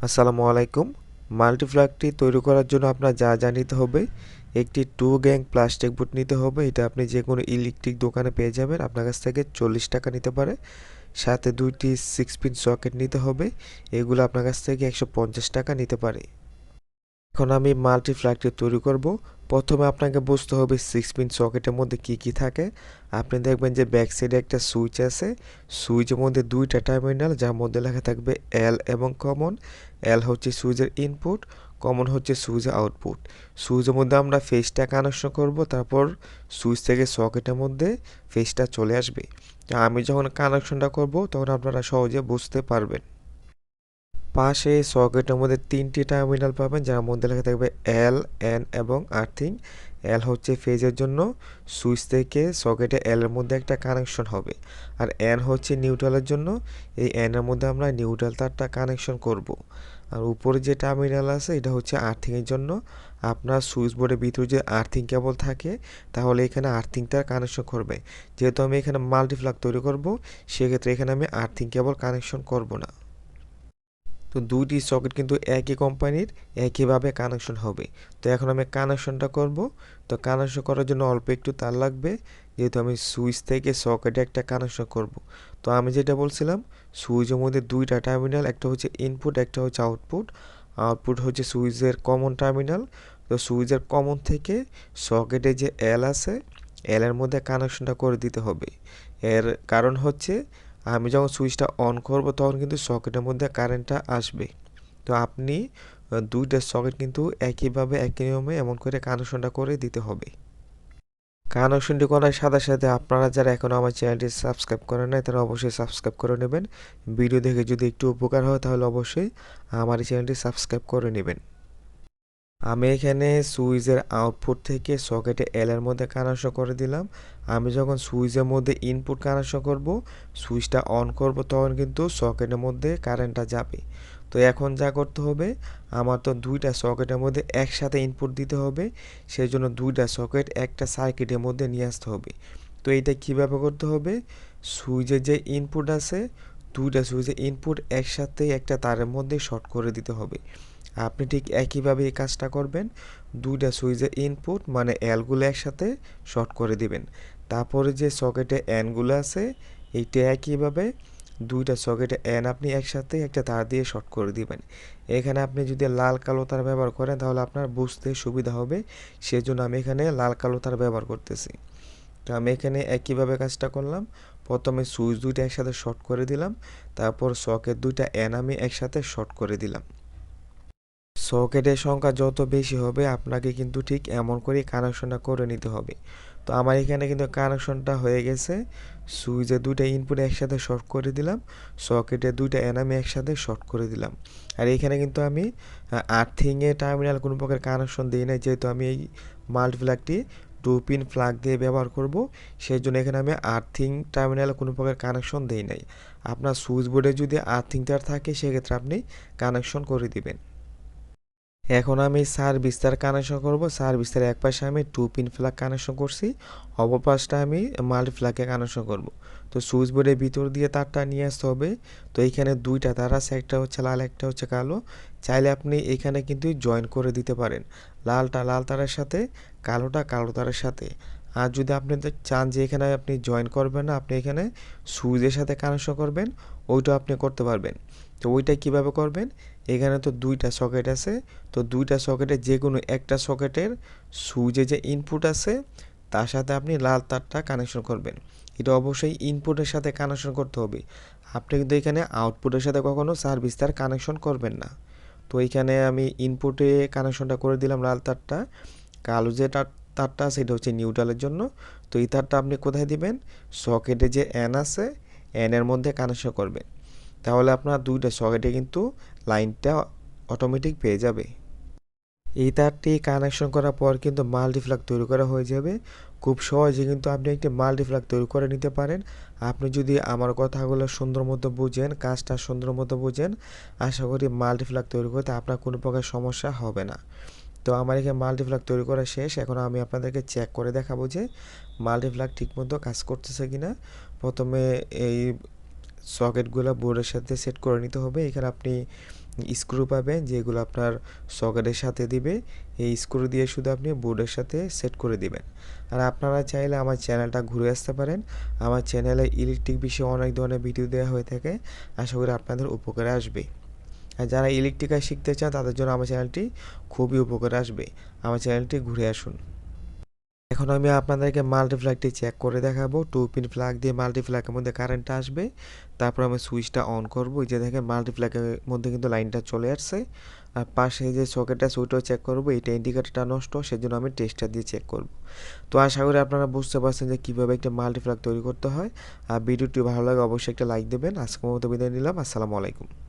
আসসালামু আলাইকুম। মাল্টিপ্লাগটি তৈরি করার জন্য আপনার যা যা নিতে হবে, একটি 2 গ্যাং প্লাস্টিক বোর্ড নিতে হবে। এটা আপনি যে কোনো ইলেকট্রিক দোকানে পেয়ে যাবেন, আপনার কাছ থেকে 40 টাকা নিতে পারে। সাথে 2টি 6 পিন সকেট নিতে হবে, এগুলো আপনার কাছ থেকে 150 টাকা নিতে পারে। এখন আমি মাল্টিপ্লাগটি তৈরি করব। প্রথমে আপনাকে বুঝতে হবে 6 পিন সকেটের মধ্যে কি কি থাকে। আপনি দেখবেন যে ব্যাক সাইডে একটা সুইচ আছে, সুইচের মধ্যে দুইটা টার্মিনাল, যার মধ্যে লেখা থাকবে এল এবং কমন। এল হচ্ছে সুইচের ইনপুট, কমন হচ্ছে সুইচের আউটপুট। সুইচের মধ্যে আমরা ফেজটা কানেকশন করব, তারপর সুইচ থেকে সকেটের মধ্যে ফেজটা চলে আসবে। আমি যখন কানেকশনটা করব তখন আপনারা সহজে বুঝতে পারবেন। পাশে সকেটের মধ্যে 3টি টার্মিনাল পাবেন, যার মধ্যে লেখা থাকবে এল, এন এবং আর্থিং। এল হচ্ছে ফেজের জন্য, সুইচ থেকে সকেটে এল এর মধ্যে একটা কানেকশন হবে। আর এন হচ্ছে নিউট্রালের জন্য, এই এন এর মধ্যে আমরা নিউট্রাল তারটা কানেকশন করব। আর উপরে যে টার্মিনাল আছে এটা হচ্ছে আর্থিংয়ের জন্য। আপনার সুইচ বোর্ডের ভিতরে যে আর্থিং কেবল থাকে, তাহলে এখানে আর্থিং তার কানেকশন করবে। যেহেতু আমি এখানে মাল্টিপ্লাগ তৈরি করব, সেক্ষেত্রে এখানে আমি আর্থিং কেবল কানেকশন করব না। তো দুইটি সকেট কিন্তু একই কোম্পানির, একইভাবে কানেকশন হবে। তো এখন আমি কানেকশনটা করব। তো কানেকশন করার জন্য অল্প একটু তার লাগবে, যেহেতু আমি সুইচ থেকে সকেটে একটা কানেকশন করব। তো আমি যেটা বলছিলাম, সুইচের মধ্যে দুইটা টার্মিনাল, একটা হচ্ছে ইনপুট, একটা হচ্ছে আউটপুট। আউটপুট হচ্ছে সুইচের কমন টার্মিনাল। তো সুইচের কমন থেকে সকেটে যে এল আছে, এল এর মধ্যে কানেকশনটা করে দিতে হবে। এর কারণ হচ্ছে আমি যখন সুইচটা অন করব তখন কিন্তু সকেটের মধ্যে কারেন্টটা আসবে। তো আপনি দুইটা সকেট কিন্তু একইভাবে একই নিয়মে এমন করে কানেকশনটা করে দিতে হবে। কানেকশনটি করার সাথে সাথে আপনারা যারা এখনও আমার চ্যানেলটি সাবস্ক্রাইব করেন নাই, তারা অবশ্যই সাবস্ক্রাইব করে নেবেন। ভিডিও দেখে যদি একটু উপকার হয় তাহলে অবশ্যই আমার এই চ্যানেলটি সাবস্ক্রাইব করে নেবেন। আমি এখানে সুইচের আউটপুট থেকে সকেটে এল এর মধ্যে কানেকশন করে দিলাম। আমি যখন সুইচের মধ্যে ইনপুট কানেকশন করব, সুইচটা অন করব, তখন কিন্তু সকেটের মধ্যে কারেন্টটা যাবে। তো এখন যা করতে হবে, আমার তো দুইটা সকেটের মধ্যে একসাথে ইনপুট দিতে হবে, সেই জন্য দুইটা সকেট একটা সার্কিটের মধ্যে নিয়ে আসতে হবে। তো এইটা কীভাবে করতে হবে, সুইচের যে ইনপুট আছে, দুইটা সুইচের ইনপুট একসাথে একটা তারের মধ্যে শর্ট করে দিতে হবে। আপনি ঠিক একইভাবে এই কাজটা করবেন। দুইটা সুইচের ইনপুট মানে এলগুলো একসাথে শর্ট করে দিবেন। তারপরে যে সকেটে এনগুলো আছে, এইটা একইভাবে দুইটা সকেটে এন আপনি একসাথে একটা তার দিয়ে শর্ট করে দিবেন। এখানে আপনি যদি লাল কালো তার ব্যবহার করেন তাহলে আপনার বুঝতে সুবিধা হবে, সেজন্য আমি এখানে লাল কালো তার ব্যবহার করতেছি। তো আমি এখানে একইভাবে কাজটা করলাম। প্রথমে সুইচ দুইটা একসাথে শর্ট করে দিলাম, তারপর সকেট দুইটা এন আমি একসাথে শর্ট করে দিলাম। সকেটের সংখ্যা যত বেশি হবে আপনাকে কিন্তু ঠিক এমন করেই কানেকশনটা করে নিতে হবে। তো আমার এখানে কিন্তু কানেকশনটা হয়ে গেছে। সুইচের দুইটা ইনপুট একসাথে শর্ট করে দিলাম, সকেটের দুইটা এন আমি একসাথে শর্ট করে দিলাম। আর এখানে কিন্তু আমি আর্থিংয়ে টার্মিনাল কোনো প্রকার কানেকশন দিই না, যেহেতু আমি এই মাল্টিপ্লাগটি 2 পিন প্লাগ দিয়ে ব্যবহার করব, সেই জন্য এখানে আমি আর্থিং টার্মিনালে কোনো প্রকার কানেকশন দিই নাই। আপনার সুইচ বোর্ডে যদি আর্থিং তার থাকে সেক্ষেত্রে আপনি কানেকশন করে দিবেন। এখন আমি সার্ভিস তার কানেকশন করব। সার্ভিস তার এক পাশে আমি 2 পিন প্লাগ কানেকশন করছি, অপর পাশটা আমি মাল্টিপ্লাগে কানেকশন করব। তো সুইচ বোর্ডের ভিতর দিয়ে তারটা নিয়ে আসতে হবে। তো এইখানে দুইটা তার আছে, একটা হচ্ছে লাল, একটা হচ্ছে কালো। চাইলে আপনি এখানে কিন্তু জয়েন করে দিতে পারেন, লালটা লাল তারের সাথে, কালোটা কালো তারের সাথে। আর যদি আপনি চান যে এখানে আপনি জয়েন করবেন না, আপনি এখানে সুইচের সাথে কানেকশন করবেন, ওইটা আপনি করতে পারবেন। তো ওইটা কিভাবে করবেন, এখানে তো দুইটা সকেট আছে। তো দুইটা সকেটের যে কোনো একটা সকেটের সুইচে যে ইনপুট আছে তার সাথে আপনি লাল তারটা কানেকশন করবেন। এটা অবশ্যই ইনপুটের সাথে কানেকশন করতে হবে। আপনি কিন্তু এখানে আউটপুটের সাথে কখনো সার্ভিস তার কানেকশন করবেন না। তো এইখানে আমি ইনপুটে কানেকশনটা করে দিলাম লাল তারটা। কালো যে তারটা সেটা হচ্ছে নিউট্রালের জন্য। তো এই তারটা আপনি কোথায় দিবেন, সকেটে যে এন আছে, এনের মধ্যে কানেকশন করবেন। তাহলে আপনার দুইটা সকেটে কিন্তু লাইনটা অটোমেটিক পেয়ে যাবে। এই তারটি কানেকশন করার পর কিন্তু মাল্টিপ্লাগ তৈরি করা হয়ে যাবে। খুব সহজে কিন্তু আপনি একটি মাল্টিপ্লাগ তৈরি করে নিতে পারেন। আপনি যদি আমার কথাগুলো সুন্দর মতো বুঝেন, কাজটা সুন্দর মতো বুঝেন, আশা করি মাল্টিপ্লাগ তৈরি করতে আপনার কোনো প্রকার সমস্যা হবে না। তো আমার এখানে মাল্টিপ্লাগ তৈরি করা শেষ। এখন আমি আপনাদেরকে চেক করে দেখাবো যে মাল্টিপ্লাগ ঠিকমতো কাজ করতেছে কিনা। প্রথমে এই সকেটগুলো বোর্ডের সাথে সেট করে নিতে হবে। এখানে আপনি স্ক্রু পাবেন যেগুলো আপনার সকেটের সাথে দিবে। এই স্ক্রু দিয়ে শুধু আপনি বোর্ডের সাথে সেট করে দিবেন। আর আপনারা চাইলে আমার চ্যানেলটা ঘুরে আসতে পারেন। আমার চ্যানেলে ইলেকট্রিক বিষয়ে অনেক ধরনের ভিডিও দেওয়া হয়ে থাকে। আশা করি আপনাদের উপকারে আসবে। আর যারা ইলেকট্রিক্যাল শিখতে চান তাদের জন্য আমার চ্যানেলটি খুবই উপকারে আসবে। আমার চ্যানেলটি ঘুরে আসুন। এখন আমি আপনাদেরকে মাল্টিপ্লাগটি চেক করে দেখাবো। 2 পিন প্লাগ দিয়ে মাল্টিপ্লাগের মধ্যে কারেন্টটা আসবে। তারপর আমি সুইচটা অন করব। এই যে দেখেন মাল্টিপ্লাগের মধ্যে কিন্তু লাইনটা চলে আসছে। আর পাশে যে সকেট আছে ওইটাও চেক করব। এইটা ইন্ডিকেটরটা নষ্ট, সেজন্য আমি টেস্টার দিয়ে চেক করব। তো আশা করি আপনারা বুঝতে পারছেন যে কীভাবে একটা মাল্টিপ্লাগ তৈরি করতে হয়। আর ভিডিওটি ভালো লাগে অবশ্যই একটা লাইক দেবেন। আজকের মতো বিদায় নিলাম। আসসালামু আলাইকুম।